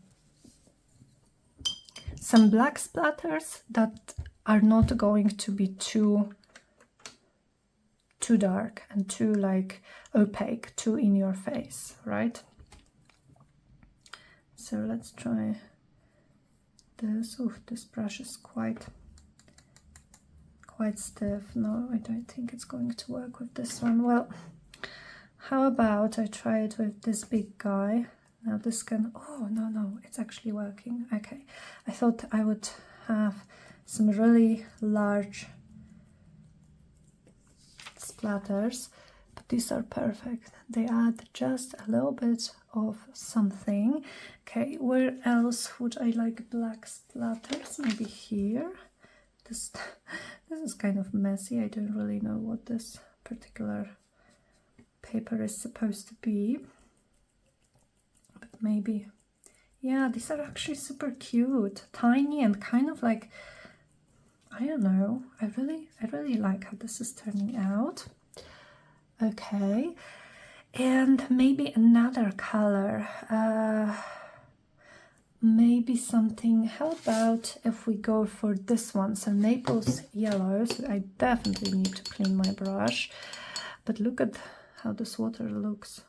black splatters that are not going to be too dark and too like opaque, too in your face, right? So let's try this. Oh, this brush is quite stiff. No, I don't think it's going to work with this one. Well, how about I try it with this big guy? Now this can, oh no, it's actually working. Okay, I thought I would have some really large splatters, but these are perfect. They add just a little bit of something. Okay, where else would I like black splatters? Maybe here. This is kind of messy. I don't really know what this particular paper is supposed to be, but maybe, yeah, these are actually super cute, tiny, and kind of like, I don't know, I really like how this is turning out. Okay, and maybe another color, maybe something, how about if we go for this one, so Naples yellow. So I definitely need to clean my brush, but look at how this water looks.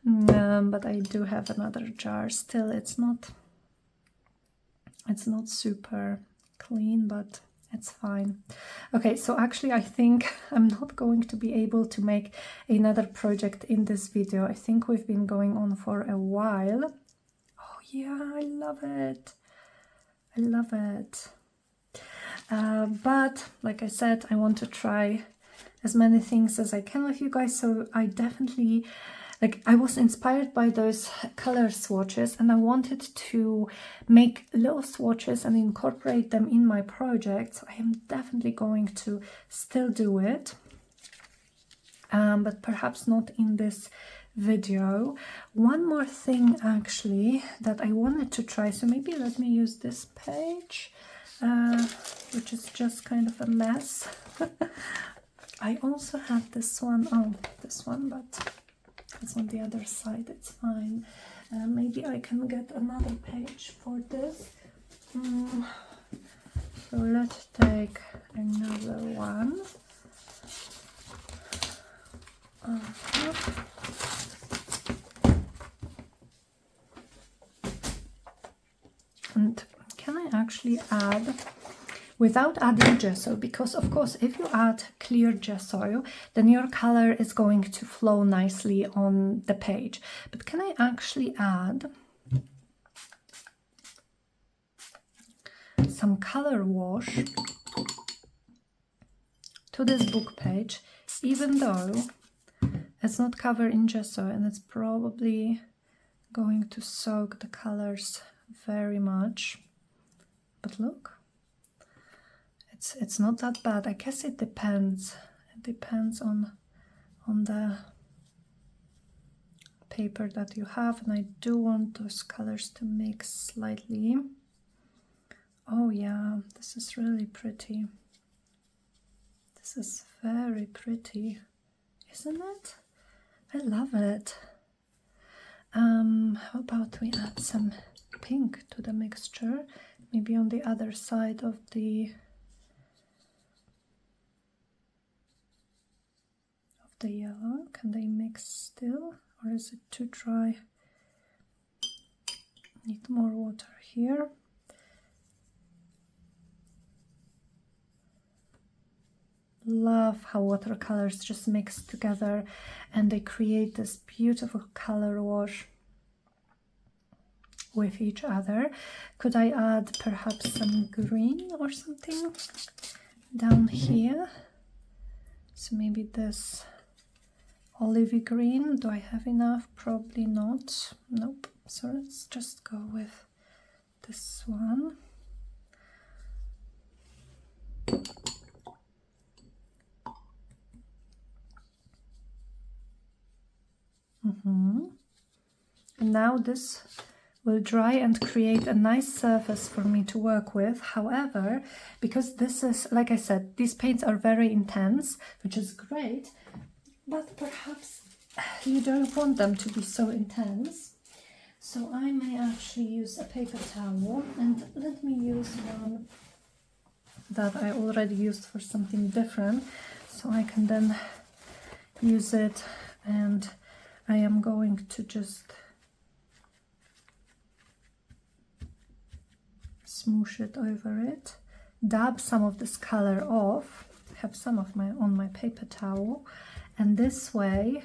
But I do have another jar. Still, it's not super clean, but it's fine. Okay, so actually I think I'm not going to be able to make another project in this video. I think we've been going on for a while. Oh yeah, I love it. I love it. But like I said, I want to try as many things as I can with you guys. So I definitely, like, I was inspired by those color swatches, and I wanted to make little swatches and incorporate them in my project. So I am definitely going to still do it, but perhaps not in this video. One more thing actually that I wanted to try, so maybe let me use this page, which is just kind of a mess. I also have this one, but it's on the other side. It's fine. Maybe I can get another page for this. So let's take another one. And can I actually add, without adding gesso, because of course if you add clear gesso, then your color is going to flow nicely on the page. But can I actually add some color wash to this book page, even though it's not covered in gesso, and it's probably going to soak the colors very much. But look, it's not that bad. I guess it depends. It depends on the paper that you have, and I do want those colors to mix slightly. Oh yeah, this is really pretty. This is very pretty, isn't it? I love it. How about we add some pink to the mixture? Maybe on the other side of the yellow. Can they mix still, or is it too dry? Need more water here. Love how watercolors just mix together and they create this beautiful color wash with each other. Could I add perhaps some green or something down here? So maybe this olivey green. Do I have enough? Probably not. Nope. So let's just go with this one. And now this will dry and create a nice surface for me to work with. However, because this is, like I said, these paints are very intense, which is great, but perhaps you don't want them to be so intense. So I may actually use a paper towel, and let me use one that I already used for something different, so I can then use it, and I am going to just smoosh it over it, dab some of this color off, have some of my on my paper towel, and this way,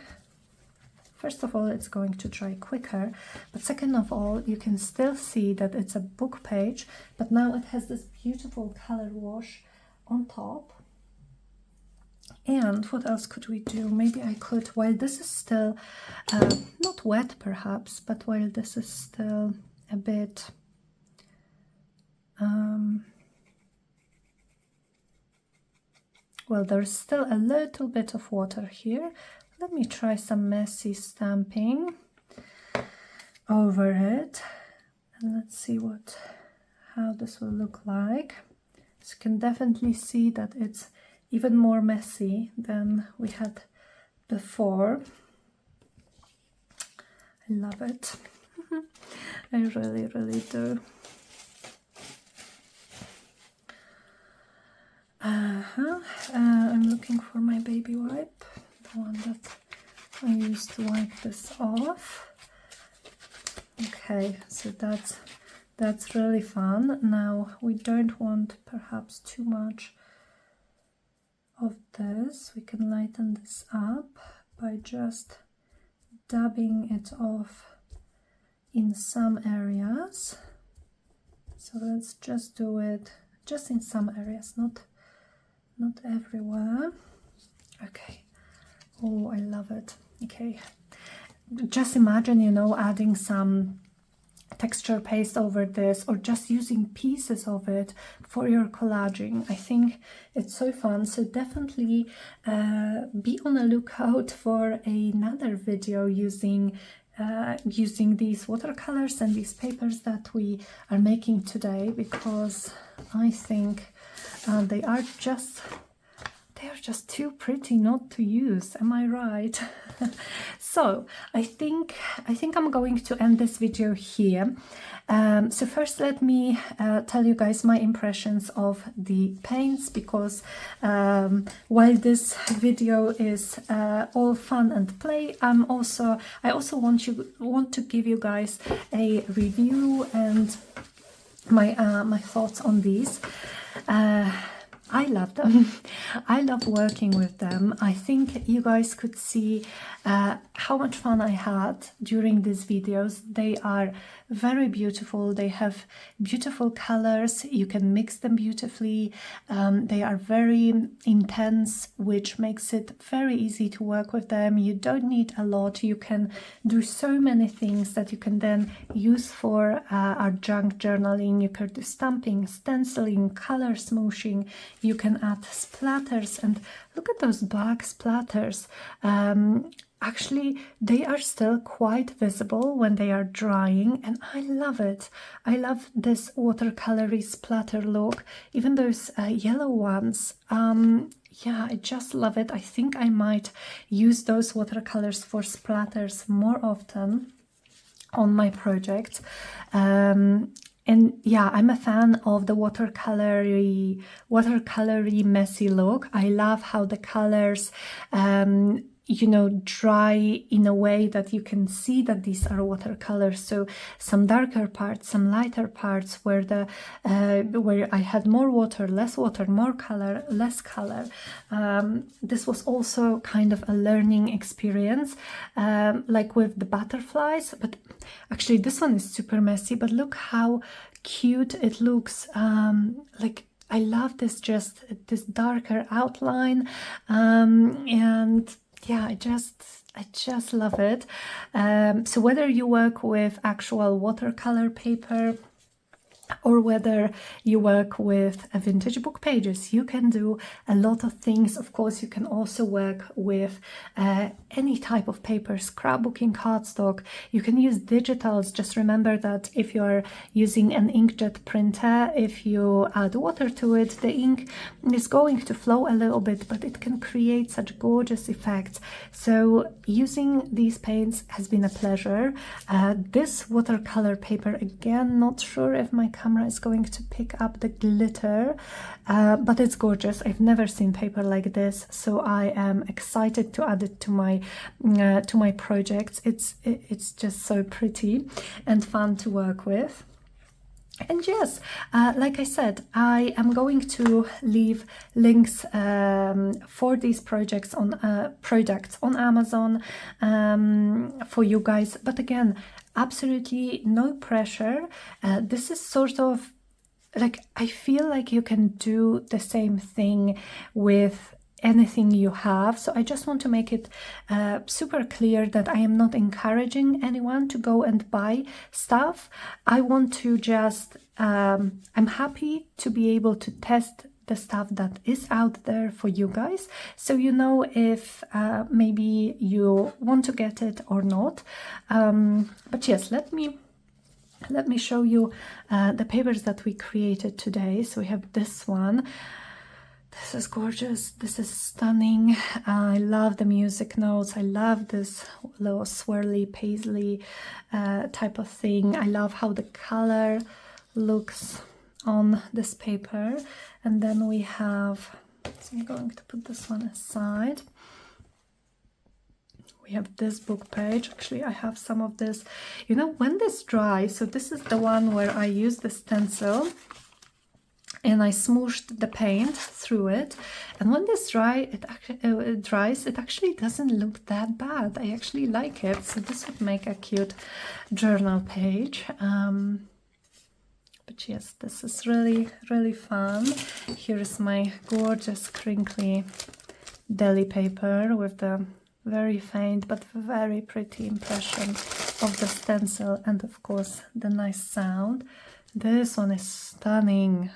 first of all, it's going to dry quicker, but second of all, you can still see that it's a book page, but now it has this beautiful color wash on top. And what else could we do? Maybe I could, while this is still not wet perhaps, but while this is still a bit well, there's still a little bit of water here. Let me try some messy stamping over it, and let's see how this will look like. So you can definitely see that it's even more messy than we had before. I love it. I really, really do. I'm looking for my baby wipe, the one that I used to wipe this off. Okay, so that's really fun. Now we don't want perhaps too much of this. We can lighten this up by just dabbing it off in some areas. So let's just do it just in some areas, not everywhere. Okay. Oh, I love it. Okay. Just imagine, you know, adding some texture paste over this, or just using pieces of it for your collaging. I think it's so fun. So definitely be on the lookout for another video using these watercolors and these papers that we are making today, because I think they are just they are just too pretty not to use. Am I right? So I think I'm going to end this video here. So first let me tell you guys my impressions of the paints, because while this video is all fun and play, I also want to give you guys a review and my thoughts on these. I love them. I love working with them. I think you guys could see how much fun I had during these videos. They are very beautiful. They have beautiful colors. You can mix them beautifully. They are very intense, which makes it very easy to work with them. You don't need a lot. You can do so many things that you can then use for adjunct journaling. You could do stamping, stenciling, color smooshing. You can add splatters, and look at those black splatters. Actually, they are still quite visible when they are drying, and I love it. I love this watercolory splatter look, even those yellow ones. Yeah, I just love it. I think I might use those watercolors for splatters more often on my projects. And yeah, I'm a fan of the watercolory messy look. I love how the colors you know, dry in a way that you can see that these are watercolors. So some darker parts, some lighter parts, where where I had more water, more color, less color. This was also kind of a learning experience, like with the butterflies. But actually, this one is super messy. But look how cute it looks. Like, I love this darker outline, and yeah, I just love it. So whether you work with actual watercolor paper or whether you work with a vintage book pages, you can do a lot of things. Of course, you can also work with any type of paper, scrapbooking, cardstock. You can use digitals. Just remember that if you are using an inkjet printer, if you add water to it, the ink is going to flow a little bit, but it can create such gorgeous effects. So using these paints has been a pleasure. This watercolor paper, again, not sure if my camera is going to pick up the glitter, but it's gorgeous. I've never seen paper like this, so I am excited to add it to my projects. It's just so pretty and fun to work with. And yes, like I said, I am going to leave links for these projects on Amazon for you guys. But again, absolutely no pressure. This is sort of like, I feel like you can do the same thing with anything you have. So I just want to make it super clear that I am not encouraging anyone to go and buy stuff. I want to just I'm happy to be able to test the stuff that is out there for you guys, so you know if maybe you want to get it or not. But yes, let me show you the papers that we created today. So we have this one. This is gorgeous. This is stunning. I love the music notes. I love this little swirly paisley type of thing. I love how the color looks on this paper. And then we have, so I'm going to put this one aside. We have this book page. Actually, I have some of this. You know, when this dries, so this is the one where I used the stencil and I smooshed the paint through it, and when this dries, it actually doesn't look that bad. I actually like it, so this would make a cute journal page. But yes, this is really, really fun. Here is my gorgeous crinkly deli paper with the very faint but very pretty impression of the stencil, and of course the nice sound. This one is stunning,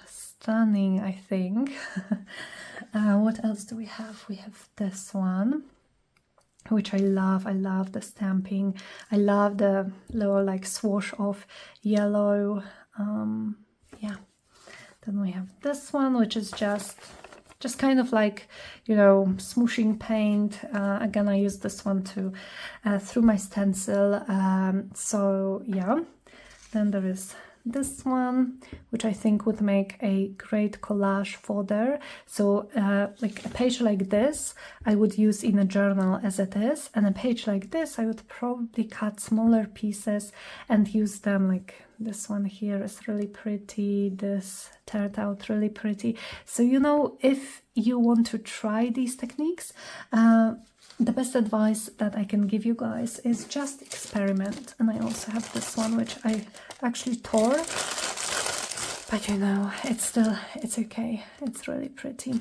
I think. What else do we have? We have this one, which I love. I love the stamping. I love the little like swoosh of yellow. Yeah. Then we have this one, which is just just kind of like, you know, smooshing paint. Again, I use this one to through my stencil. So yeah, then there is this one, which I think would make a great collage fodder. So like a page like this I would use in a journal as it is, and a page like this I would probably cut smaller pieces and use them. Like this one here is really pretty, this turned out really pretty. So, you know, if you want to try these techniques, the best advice that I can give you guys is just experiment. And I also have this one, which I actually tore, but you know, it's okay. It's really pretty.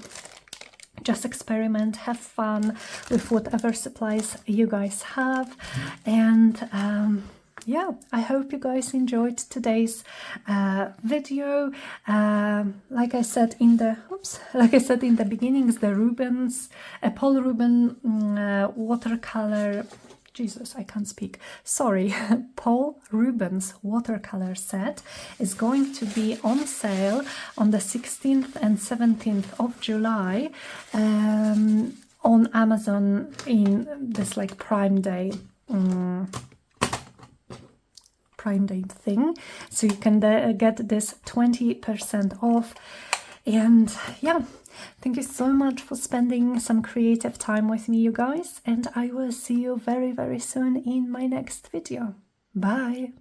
Just experiment, have fun with whatever supplies you guys have, and yeah, I hope you guys enjoyed today's video. Like I said in the beginnings, the Rubens, Paul Rubens watercolor. Jesus, I can't speak. Sorry, Paul Rubens watercolor set is going to be on sale on the 16th and 17th of July on Amazon in this like Prime Day thing. So you can get this 20% off. And yeah, thank you so much for spending some creative time with me, you guys, and I will see you very, very soon in my next video. Bye!